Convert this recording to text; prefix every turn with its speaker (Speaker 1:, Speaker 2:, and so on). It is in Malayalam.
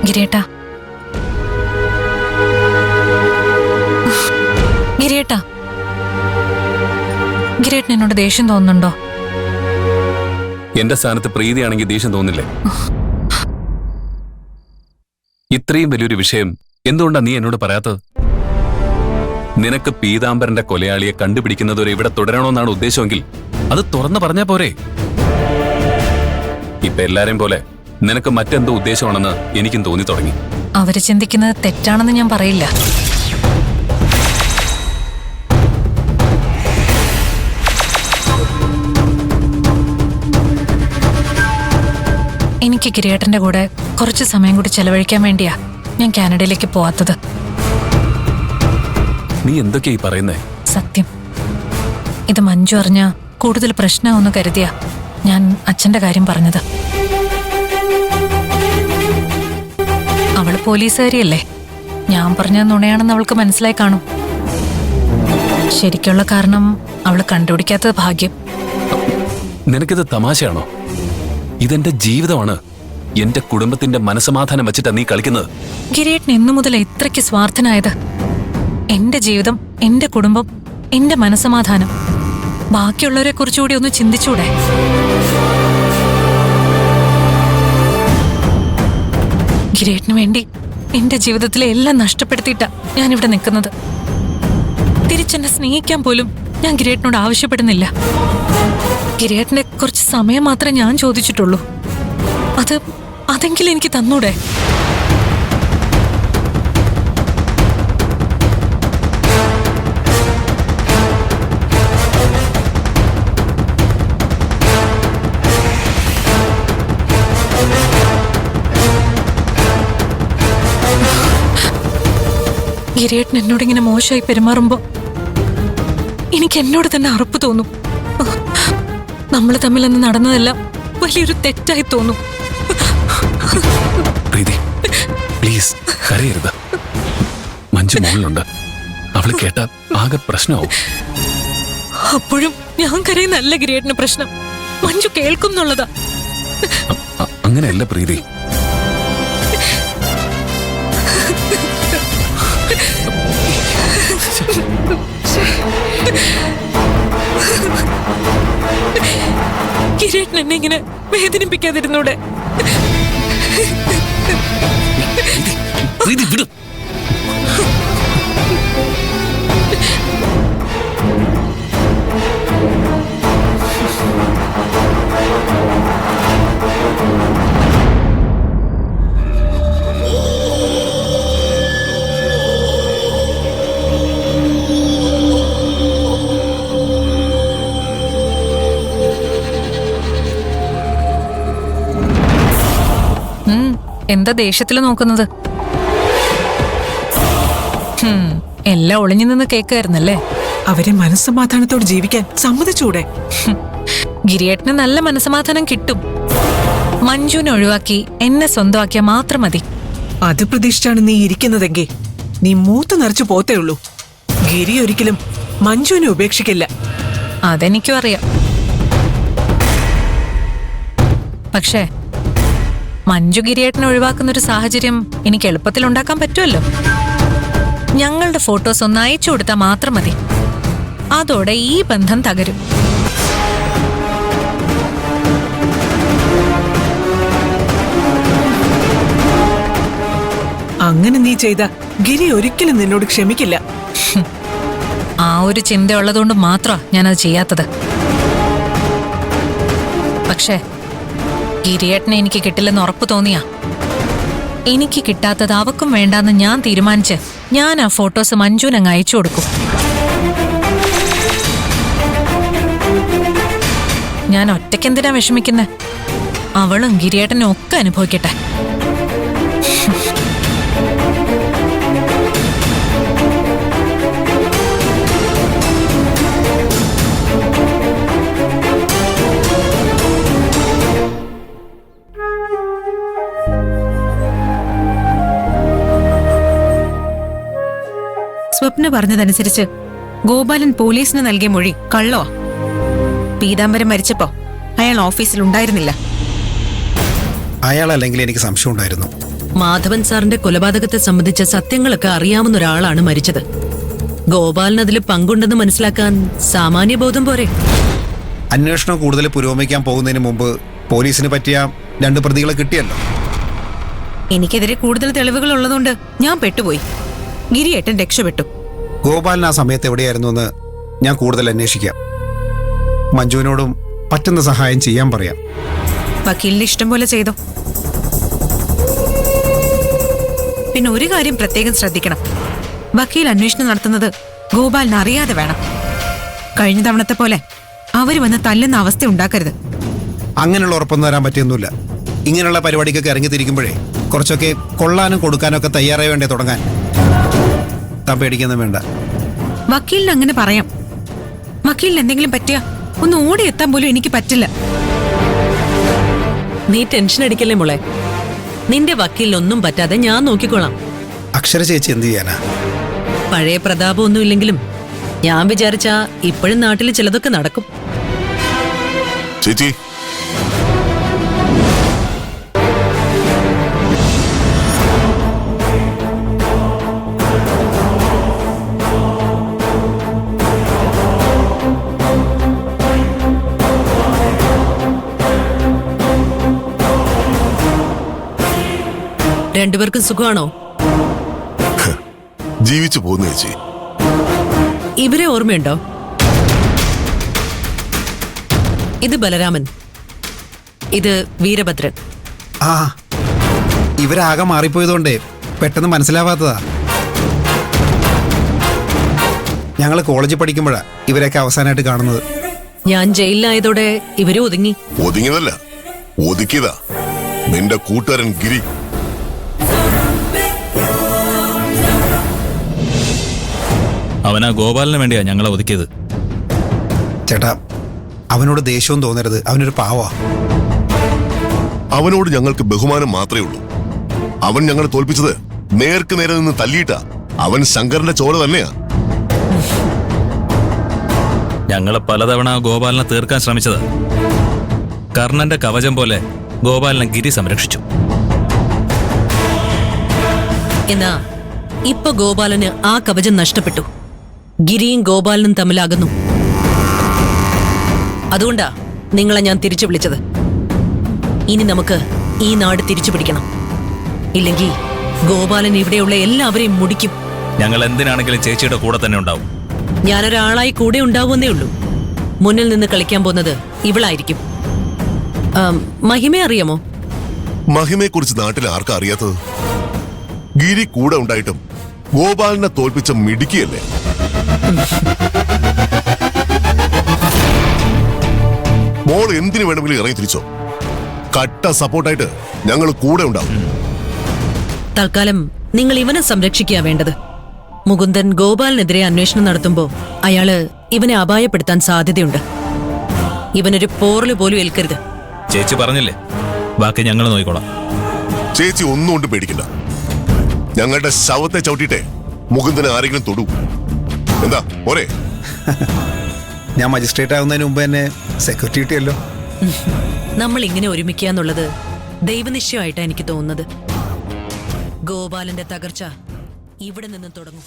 Speaker 1: ഗിരിയേട്ടാ, ഗിരിയേട്ടാ, ഗിരിയേട്ടന് എന്നോട് ദേഷ്യം തോന്നുന്നുണ്ടോ?
Speaker 2: എന്റെ സ്ഥാനത്ത് പ്രീതിയാണെങ്കിൽ ദേഷ്യം തോന്നില്ലേ? ഇത്രയും വലിയൊരു വിഷയം എന്തുകൊണ്ടാ നീ എന്നോട് പറയാത്തത്? നിനക്ക് പീതാംബരന്റെ കൊലയാളിയെ കണ്ടുപിടിക്കുന്നതുവരെ ഇവിടെ തുടരണോന്നാണ് ഉദ്ദേശമെങ്കിൽ അത് തുറന്നു പറഞ്ഞാ പോരെ? ഇപ്പൊ എല്ലാരെയും പോലെ നിനക്ക് മറ്റെന്തോ ഉദ്ദേശമാണെന്ന് എനിക്കും തോന്നി തുടങ്ങി.
Speaker 1: അവര് ചിന്തിക്കുന്നത് തെറ്റാണെന്ന് ഞാൻ പറയില്ല. എനിക്ക് ഗിരിയേട്ടന്റെ കൂടെ കുറച്ച് സമയം കൂടി ചെലവഴിക്കാൻ വേണ്ടിയാ ഞാൻ കാനഡയിലേക്ക് പോവാത്തത്.
Speaker 2: നീ എന്തൊക്കെയാ ഈ പറയുന്നേ?
Speaker 1: സത്യം, ഇത് മഞ്ജു അറിഞ്ഞ കൂടുതൽ പ്രശ്നമാവെന്ന് കരുതിയാ ഞാൻ അച്ഛന്റെ കാര്യം പറഞ്ഞത്. അവള് പോലീസുകാരിയല്ലേ, ഞാൻ പറഞ്ഞ നുണയാണെന്ന് അവൾക്ക് മനസ്സിലായി കാണും. ശരിക്കുള്ള കാരണം അവള് കണ്ടുപിടിക്കാത്തത് ഭാഗ്യം.
Speaker 2: നിനക്കിത് തമാശയാണോ? ഇതെന്റെ ജീവിതമാണ്. എന്റെ കുടുംബത്തിന്റെ മനസമാധാനം വെച്ചിട്ടാ നീ കളിക്കുന്നത്.
Speaker 1: ഗിരിയേട്ടൻ എന്നു മുതൽ ഇത്രയ്ക്ക് സ്വാർത്ഥനായത്? എന്റെ ജീവിതം, എന്റെ കുടുംബം, എന്റെ മനസമാധാനം. ബാക്കിയുള്ളവരെ കുറിച്ചുകൂടി ഒന്ന് ചിന്തിച്ചൂടെ? ഗിരിയേട്ടന് വേണ്ടി എന്റെ ജീവിതത്തിലെ എല്ലാം നഷ്ടപ്പെടുത്തിയിട്ടാ ഞാനിവിടെ നിൽക്കുന്നത്. തിരിച്ചെന്നെ സ്നേഹിക്കാൻ പോലും ഞാൻ ഗിരിയേട്ടനോട് ആവശ്യപ്പെടുന്നില്ല. ഗിരിയേട്ടനെ കുറച്ച് സമയം മാത്രമേ ഞാൻ ചോദിച്ചിട്ടുള്ളൂ. അതെങ്കിലും എനിക്ക് തന്നൂടെ? ഗിരിയേട്ടൻ എന്നോടിങ്ങനെ മോശമായി പെരുമാറുമ്പോ എനിക്ക് എന്നോട് തന്നെ അറപ്പ് തോന്നും. നമ്മൾ തമ്മിൽ അന്ന് നടന്നതെല്ലാം വലിയൊരു തെറ്റായി തോന്നും.
Speaker 2: പ്രീതി, പ്ലീസ് കരയരുത്. മഞ്ജു മോളിലുണ്ട്, അവള് കേട്ട ആകെ പ്രശ്നമാവും.
Speaker 1: അപ്പോഴും ഞാൻ കരയുന്നല്ല ഗിരിയേട്ടന് പ്രശ്നം, മഞ്ജു കേൾക്കുന്നുള്ളതാ.
Speaker 2: അങ്ങനെയല്ല പ്രീതി.
Speaker 1: ഗിരിയേട്ടൻ എന്നെ ഇങ്ങനെ വേദനിപ്പിക്കാതിരുന്നൂടെ? എന്താ ദേഷ്യത്തില് നോക്കുന്നത്? എല്ലാം ഒളിഞ്ഞു നിന്ന് കേൾക്കായിരുന്നല്ലേ?
Speaker 3: അവരെ മനസ്സമാധാനത്തോട് ജീവിക്കാൻ സമ്മതിച്ചൂടെ?
Speaker 1: ഗിരിയേട്ടന് നല്ല മനസ്സമാധാനം കിട്ടും. മഞ്ജുവിനെ ഒഴിവാക്കി എന്നെ സ്വന്തമാക്കിയാൽ മാത്രം മതി.
Speaker 3: അത് പ്രതീക്ഷിച്ചാണ് നീ ഇരിക്കുന്നതെങ്കിൽ നീ മൂത്ത് നിറച്ചു പോത്തേ ഉള്ളൂ. ഗിരി ഒരിക്കലും മഞ്ജുവിനെ ഉപേക്ഷിക്കില്ല.
Speaker 1: അതെനിക്കും അറിയാം. പക്ഷേ മഞ്ജു ഗിരിയേട്ടനെ ഒഴിവാക്കുന്നൊരു സാഹചര്യം എനിക്ക് എളുപ്പത്തിൽ ഉണ്ടാക്കാൻ പറ്റുമല്ലോ. ഞങ്ങളുടെ ഫോട്ടോസ് ഒന്ന് അയച്ചു കൊടുത്താൽ മാത്രം മതി. അതോടെ ഈ ബന്ധം തകരും.
Speaker 3: അങ്ങനെ നീ ചെയ്ത ഗിരി ഒരിക്കലും നിന്നോട് ക്ഷമിക്കില്ല.
Speaker 1: ആ ഒരു ചിന്ത ഉള്ളതുകൊണ്ട് മാത്രമാ ഞാനത് ചെയ്യാത്തത്. പക്ഷേ ഗിരിയേട്ടനെ എനിക്ക് കിട്ടില്ലെന്ന് ഉറപ്പ് തോന്നിയാ എനിക്ക് കിട്ടാത്തത് അവക്കും വേണ്ടാന്ന് ഞാൻ തീരുമാനിച്ച് ഞാൻ ആ ഫോട്ടോസ് മഞ്ജുവിനങ്ങ് അയച്ചു കൊടുക്കും. ഞാൻ ഒറ്റയ്ക്കെന്തിനാ വിഷമിക്കുന്നെ? അവളും ഗിരിയേട്ടനും ഒക്കെ അനുഭവിക്കട്ടെ.
Speaker 4: സ്വപ്ന പറഞ്ഞതനുസരിച്ച് ഗോപാലൻ പോലീസിന് നൽകിയ മൊഴി കള്ളോ? പീതാംബരം മരിച്ചപ്പോ അയാൾ ഓഫീസിൽ ഉണ്ടായിരുന്നില്ല.
Speaker 5: അയാളല്ലെങ്കിൽ എനിക്ക് സംശയം ഉണ്ടായിരുന്നു. മാധവൻ സാറിന്റെ കൊലപാതകത്തെ സംബന്ധിച്ച സത്യങ്ങളൊക്കെ അറിയാവുന്ന ഒരാളാണ് മരിച്ചത്. ഗോപാലൻ അതിൽ പങ്കുണ്ടെന്ന് മനസ്സിലാക്കാൻ സാമാന്യബോധം പോരെ?
Speaker 6: അന്വേഷണം കൂടുതൽ പുരോഗമിക്കാൻ പോകുന്നതിന് മുമ്പ് പോലീസിന് പറ്റിയ 2 പ്രതികളെ കിട്ടിയല്ലോ.
Speaker 4: എനിക്കെതിരെ കൂടുതൽ തെളിവുകൾ ഉള്ളതുകൊണ്ട് ഞാൻ പെട്ടുപോയി. ഗിരിയേട്ടൻ രക്ഷപ്പെട്ടു.
Speaker 6: ഗോപാലൻ ആ സമയത്ത് എവിടെയായിരുന്നു എന്ന് ഞാൻ കൂടുതൽ അന്വേഷിക്കാം. മഞ്ജുവിനോടും പറ്റുന്ന സഹായം ചെയ്യാൻ പറയാം.
Speaker 4: വക്കീലിന്റെ ഇഷ്ടം പോലെ ചെയ്തോ. പിന്നെ ഒരു കാര്യം പ്രത്യേകം ശ്രദ്ധിക്കണം. വക്കീൽ അന്വേഷണം നടത്തുന്നത് ഗോപാലിന് അറിയാതെ വേണം. കഴിഞ്ഞ തവണത്തെ പോലെ അവര് വന്ന് തല്ലുന്ന അവസ്ഥ ഉണ്ടാക്കരുത്.
Speaker 6: അങ്ങനെയുള്ള ഉറപ്പൊന്നും തരാൻ പറ്റിയൊന്നുമില്ല. ഇങ്ങനെയുള്ള പരിപാടിക്കൊക്കെ ഇറങ്ങിത്തിരിക്കുമ്പോഴേ കുറച്ചൊക്കെ കൊള്ളാനും കൊടുക്കാനും ഒക്കെ തയ്യാറായി വേണ്ടേ തുടങ്ങാൻ. താൻ പേടിക്കൊന്നും വേണ്ട.
Speaker 4: വക്കീലിന് അങ്ങനെ പറയാം. വക്കീലിന് എന്തെങ്കിലും പറ്റിയ ഒന്ന് ഓടി എത്താൻ പോലും എനിക്ക് പറ്റില്ല.
Speaker 5: നീ ടെൻഷൻ അടിക്കല്ലേ മോളെ. നിന്റെ വക്കീലിനൊന്നും പറ്റാതെ ഞാൻ നോക്കിക്കോളാം.
Speaker 6: അക്ഷര ചേച്ചി എന്ത് ചെയ്യാനാ?
Speaker 5: പഴയ പ്രതാപമൊന്നും ഇല്ലെങ്കിലും ഞാൻ വിചാരിച്ചാ ഇപ്പോഴും നാട്ടിൽ ചിലതൊക്കെ നടക്കും.
Speaker 7: ചേച്ചി,
Speaker 5: രണ്ടുപേർക്കും സുഖമാണോ?
Speaker 7: ജീവിച്ചു പോകുന്നു ചേച്ചി.
Speaker 5: ഇവരെ ഓർമ്മയുണ്ടോ? ഇത് ബലരാമൻ, ഇത് വീരഭദ്രൻ.
Speaker 6: ആ, ഇവരാകെ മാറിപ്പോയതുകൊണ്ടേ പെട്ടെന്ന് മനസ്സിലാവാത്തതാ. ഞങ്ങൾ കോളേജിൽ പഠിക്കുമ്പോഴാ ഇവരെയൊക്കെ അവസാനമായിട്ട് കാണുന്നത്.
Speaker 5: ഞാൻ ജയിലിലായതോടെ ഇവര് ഒതുങ്ങി.
Speaker 7: ഒതുങ്ങിയതല്ല, ഒതുക്കിയതാ നിന്റെ കൂട്ടുകാരൻ ഗിരി.
Speaker 8: അവനാ ഗോപാലിന് വേണ്ടിയാ ഞങ്ങളെ ഒതുക്കിയത്.
Speaker 6: ചേട്ടാ, അവനോട് ദേഷ്യവും തോന്നരുത്. അവനൊരു പാവാ.
Speaker 7: അവനോട് ഞങ്ങൾക്ക് ബഹുമാനം മാത്രമേ ഉള്ളൂ. അവൻ ഞങ്ങളെ തോൽപ്പിച്ചത് നേർക്ക് നേരെ നിന്ന് തല്ലിയിട്ടാ. അവൻ ശങ്കറിന്റെ ചോര തന്നെയാ.
Speaker 8: ഞങ്ങളെ പലതവണ ഗോപാലിനെ തീർക്കാൻ ശ്രമിച്ചത്. കർണന്റെ കവചം പോലെ ഗോപാലിനെ ഗിരി സംരക്ഷിച്ചു.
Speaker 5: എന്നാ ഇപ്പൊ ഗോപാലന് ആ കവചം നഷ്ടപ്പെട്ടു. ഗിരിയും ഗോപാലനും തമ്മിലാകുന്നു. അതുകൊണ്ടാ നിങ്ങളെ ഞാൻ തിരിച്ചു വിളിച്ചത്. ഇനി നമുക്ക് ഈ നാട് തിരിച്ചു പിടിക്കണം. ഇല്ലെങ്കിൽ ഗോപാലൻ ഇവിടെയുള്ള എല്ലാവരെയും മുടിക്കും.
Speaker 8: ഞങ്ങൾ എന്തിനാണെങ്കിലും ചേച്ചിയുടെ കൂടെ തന്നെ ഉണ്ടാവും.
Speaker 5: ഞാനൊരാളായി കൂടെ ഉണ്ടാവുന്നേ ഉള്ളൂ. മുന്നിൽ നിന്ന് കളിക്കാൻ പോകുന്നത് ഇവളായിരിക്കും. മഹിമയെ അറിയാമോ?
Speaker 7: മഹിമയെ കുറിച്ച് നാട്ടിൽ ആർക്കാ അറിയാത്തത്? ഗിരി കൂടെ ഉണ്ടായിട്ടും ഗോപാലിനെ തോൽപ്പിച്ച മിടുക്കിയല്ലേ. മോൾ എന്തിനു വേണമെങ്കിലും ഇറങ്ങി തിരിച്ചോ. കട്ട സപ്പോർട്ടായിട്ട് ഞങ്ങൾ കൂടെ ഉണ്ടാവും.
Speaker 5: തൽക്കാലം നിങ്ങൾ ഇവനെ സംരക്ഷിക്കുക വേണ്ടത്. മുകുന്ദൻ ഗോപാലിനെതിരെ അന്വേഷണം നടത്തുമ്പോ അയാള് ഇവനെ അപായപ്പെടുത്താൻ സാധ്യതയുണ്ട്. ഇവനൊരു പോറല് പോലും ഏൽക്കരുത്.
Speaker 8: ചേച്ചി പറഞ്ഞില്ലേ, ബാക്കി ഞങ്ങൾ നോക്കിക്കോളാം.
Speaker 7: ചേച്ചി ഒന്നും കൊണ്ട് പേടിക്കണ്ട. ഞങ്ങളുടെ ശവത്തെ ചവിട്ടിട്ടെ മുകുന്ദനെ ആരെങ്കിലും തൊടൂ. എന്താ പോരെ?
Speaker 6: ഞാൻ മജിസ്ട്രേറ്റ് ആവുന്നതിന് മുമ്പ് തന്നെ സെക്യൂരിറ്റി കിട്ടിയല്ലോ.
Speaker 5: നമ്മൾ ഇങ്ങനെ ഒരുമിക്കുക എന്നുള്ളത് ദൈവനിശ്ചയമായിട്ടാണ് എനിക്ക് തോന്നുന്നത്. ഗോപാലന്റെ തകർച്ച ഇവിടെ നിന്നും തുടങ്ങും.